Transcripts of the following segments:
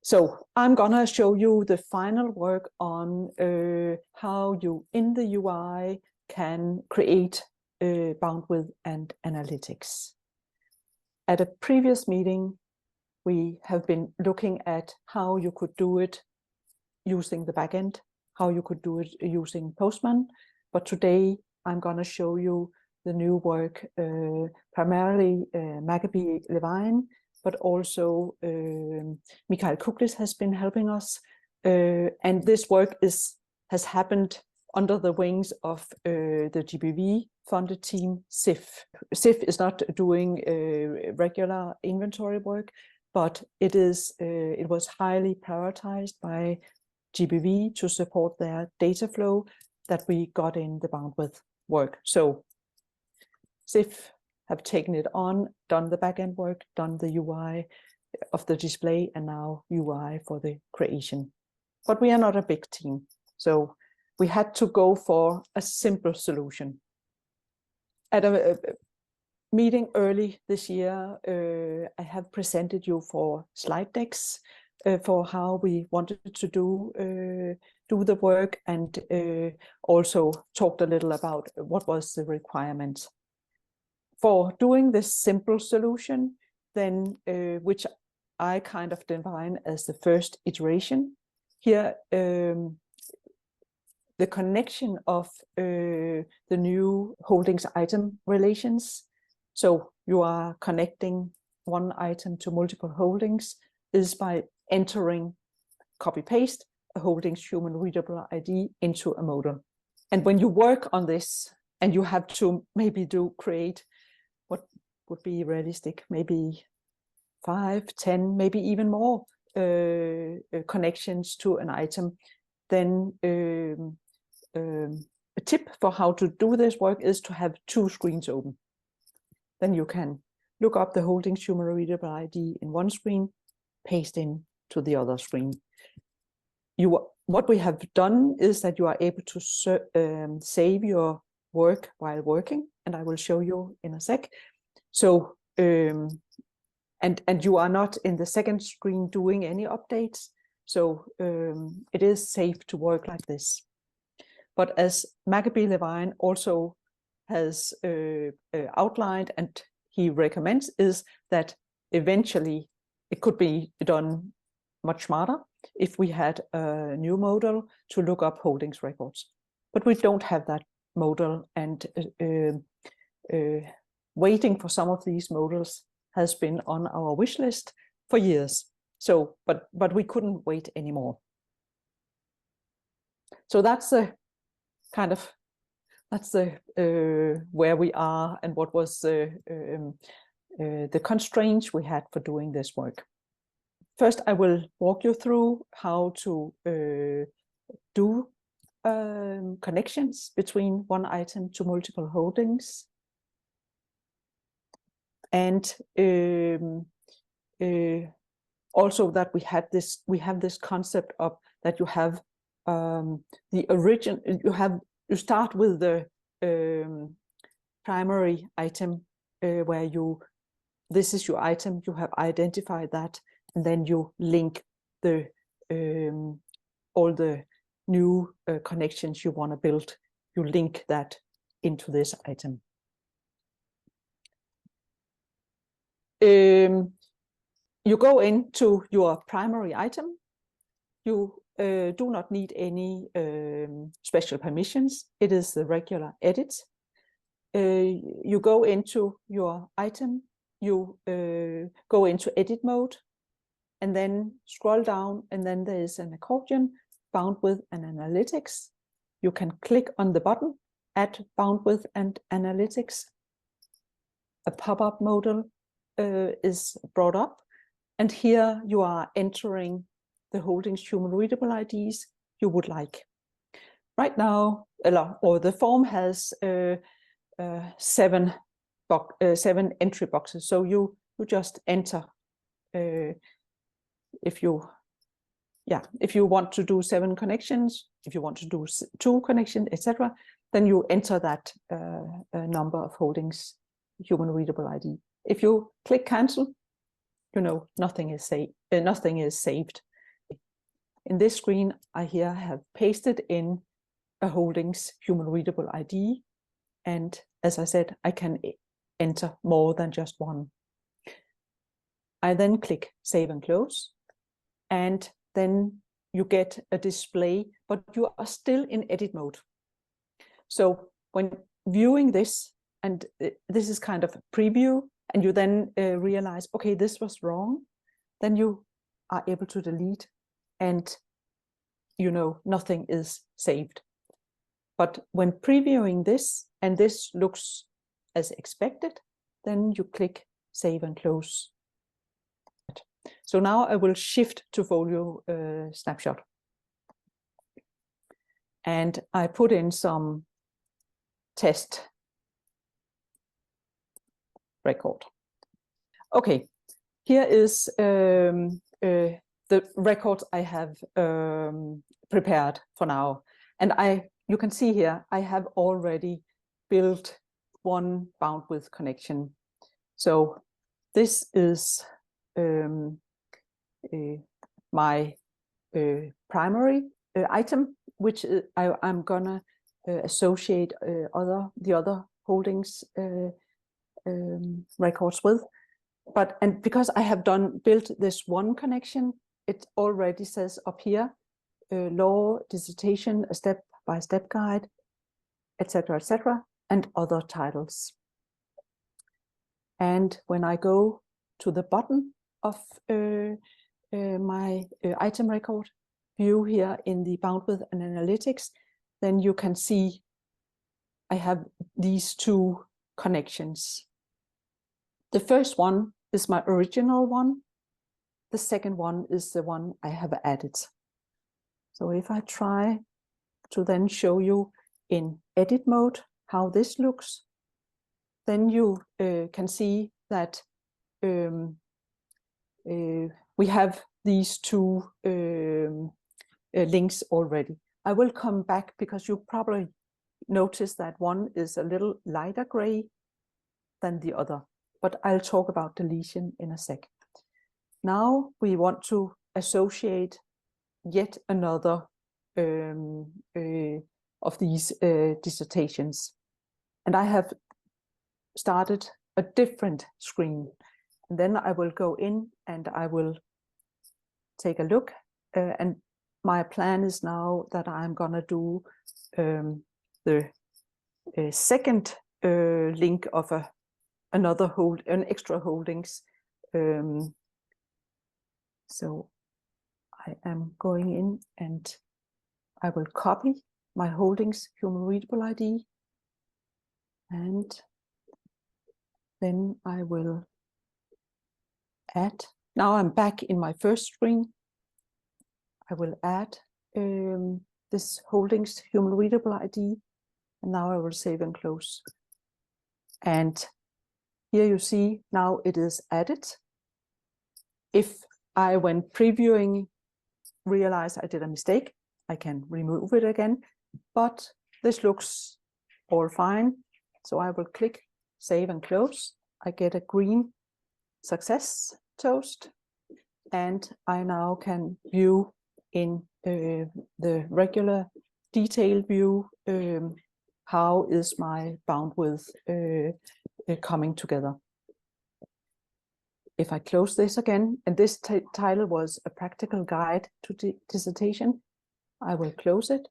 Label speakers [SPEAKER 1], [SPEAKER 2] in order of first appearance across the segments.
[SPEAKER 1] So I'm gonna show you the final work on how you in the UI can create bandwidth and analytics. At a previous meeting, we have been looking at how you could do it using the backend, how you could do it using Postman. But today I'm gonna show you the new work, primarily Maccabee Levine, but also Mikael Kuklis has been helping us. And this work has happened under the wings of the GBV funded team, SIF. SIF is not doing regular inventory work, but it was highly prioritized by GBV to support their data flow that we got in the bandwidth work. So SIF have taken it on, done the backend work, done the UI of the display, and now UI for the creation. But we are not a big team, so we had to go for a simple solution. At a meeting early this year, I have presented you for slide decks for how we wanted to do the work, and also talked a little about what was the requirement. For doing this simple solution, then which I kind of define as the first iteration, here the connection of the new holdings item relations. So you are connecting one item to multiple holdings is by entering, copy paste, a holdings human readable ID into a model. And when you work on this, and you have to maybe create what would be realistic, maybe 5, 10, maybe even more connections to an item, then a tip for how to do this work is to have 2 screens open. Then you can look up the holdings human readable ID in one screen, paste in to the other screen. What we have done is that you are able to save your work while working, and I will show you in a sec. So and you are not in the second screen doing any updates, so it is safe to work like this. But as Maccabee Levine also has outlined, and he recommends, is that eventually it could be done much smarter if we had a new model to look up holdings records. But we don't have that model, and waiting for some of these models has been on our wish list for years. So, but we couldn't wait anymore. So that's the kind of, that's the where we are and what was the constraints we had for doing this work. First, I will walk you through how to do connections between one item to multiple holdings. And also that we have this concept of that you have the origin, you start with the primary item where this is your item, you have identified that, and then you link the all the new connections you want to build, you link that into this item. You go into your primary item. You do not need any special permissions. It is the regular edit. You go into your item, you go into edit mode, and then scroll down, and then there is an accordion, bandwidth and analytics. You can click on the button, add bandwidth and analytics. A pop-up modal is brought up, and here you are entering the holdings human readable IDs you would like. Right now, or the form has 7 entry boxes, so you just enter if you want to do 7 connections, if you want to do 2 connections, etc., then you enter that number of holdings human readable ID. If you click cancel, you know nothing is saved. in this screen, I here have pasted in a holdings human readable ID. And as I said, I can enter more than just one. I then click Save and Close, and then you get a display, but you are still in edit mode. So when viewing this, and this is kind of a preview, and you then realize, okay, this was wrong, then you are able to delete, and you know nothing is saved. But when previewing this, and this looks as expected, then you click Save and Close. So now I will shift to Folio snapshot. And I put in some test record. Okay, here is the record I have prepared for now. And you can see here, I have already built one bound width connection. So this is my primary item, which I'm gonna associate the other holdings records with. And because I have built this one connection, it already says up here, law, dissertation, a step-by-step guide, etc., and other titles. And when I go to the bottom of my item record view here in the bound width and analytics, then you can see I have these two connections. The first one is my original one. The second one is the one I have added. So if I try to then show you in edit mode how this looks, then you can see that we have these two links already. I will come back because you probably notice that one is a little lighter gray than the other, but I'll talk about deletion in a sec. Now we want to associate yet another of these dissertations. And I have started a different screen. And then I will go in and I will take a look. And my plan is now that I'm gonna do the second link of an extra holdings. So I am going in and I will copy my holdings human readable ID, and then I will add. Now I'm back in my first screen. I will add this holdings human readable ID, and now I will save and close. And here you see now it is added. If I, when previewing, realize I did a mistake, I can remove it again, but this looks all fine. So I will click save and close. I get a green success toast, and I now can view in the regular detailed view how is my bound width coming together. If I close this again, and this title was a practical guide to dissertation, I will close it.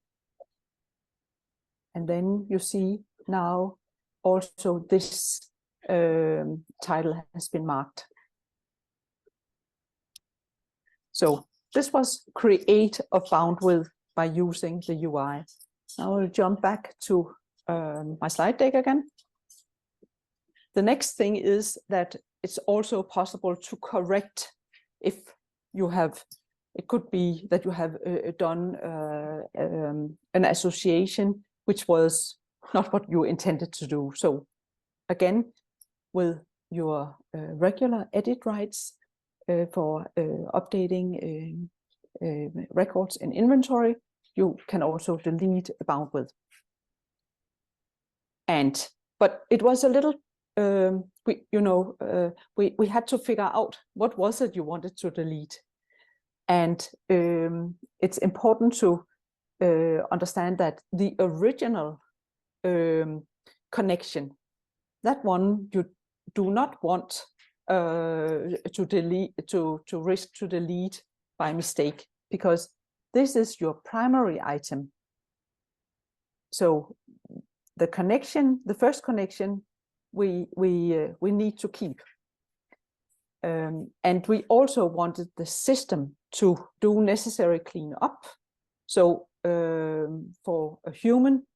[SPEAKER 1] And then you see now also this title has been marked. So this was create a bound width by using the UI. Now I'll jump back to my slide deck again. The next thing is that it's also possible to correct if you have, it could be that you have done an association which was not what you intended to do. So again, with your regular edit rights for updating records in inventory, you can also delete a bound width. But it was a little, we had to figure out what was it you wanted to delete. And it's important to understand that the original connection, that one you do not want to delete, to risk to delete by mistake, because this is your primary item. So the connection, the first connection, we need to keep. And we also wanted the system to do necessary cleanup. So for a human,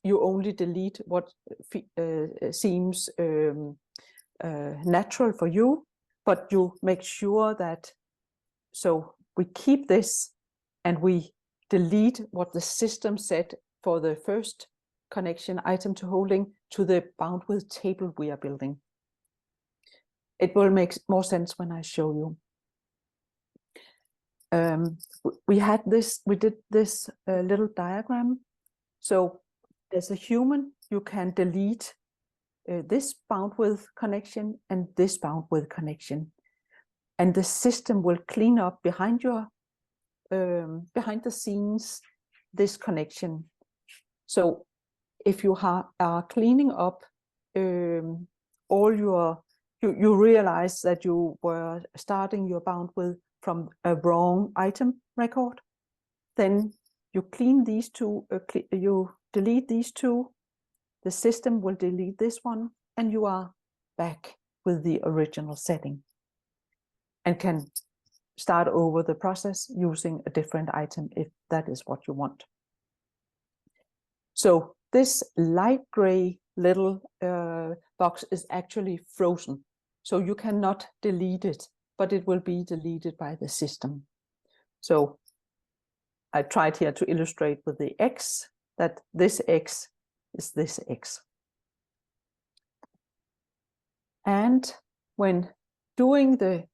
[SPEAKER 1] you only delete what seems natural for you, but you make sure that, so we keep this and we delete what the system said for the first connection item to holding to the bound with table we are building. It will make more sense when I show you. We did this little diagram. So as a human, you can delete this bound with connection and this bound with connection. And the system will clean up behind your, behind the scenes, this connection. So if you are cleaning up all your, you realize that you were starting your bound with from a wrong item record, then you clean these two, you delete these two, the system will delete this one, and you are back with the original setting and can start over the process using a different item if that is what you want. So this light gray little box is actually frozen. So you cannot delete it, but it will be deleted by the system. So I tried here to illustrate with the X that this X is this X. And when doing the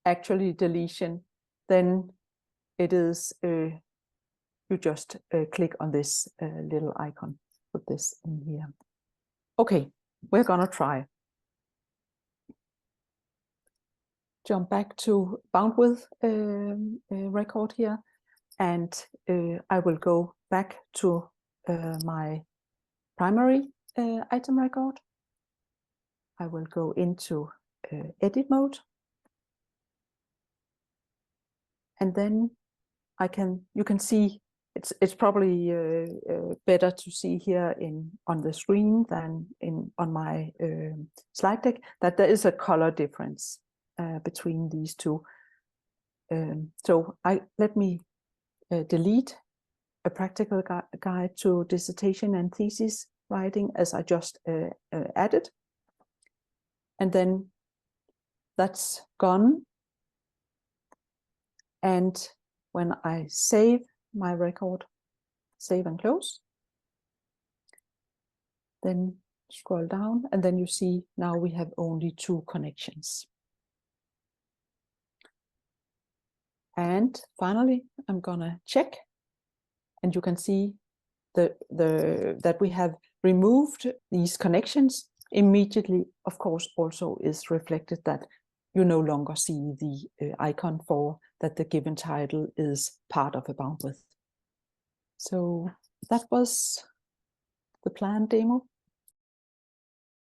[SPEAKER 1] actually deletion, then it is, you just click on this little icon, put this in here. Okay, we're gonna try. Jump back to bound with record here, and I will go back to my primary item record. I will go into edit mode, and then you can see it's probably better to see here on the screen than on my slide deck that there is a color difference between these two. So let me delete a practical guide to dissertation and thesis writing as I just added. And then that's gone. And when I save my record, save and close, then scroll down, and then you see now we have only two connections. And finally, I'm gonna check, and you can see that we have removed these connections. Immediately, of course, also is reflected that you no longer see the icon for that the given title is part of a bound with. So that was the planned demo.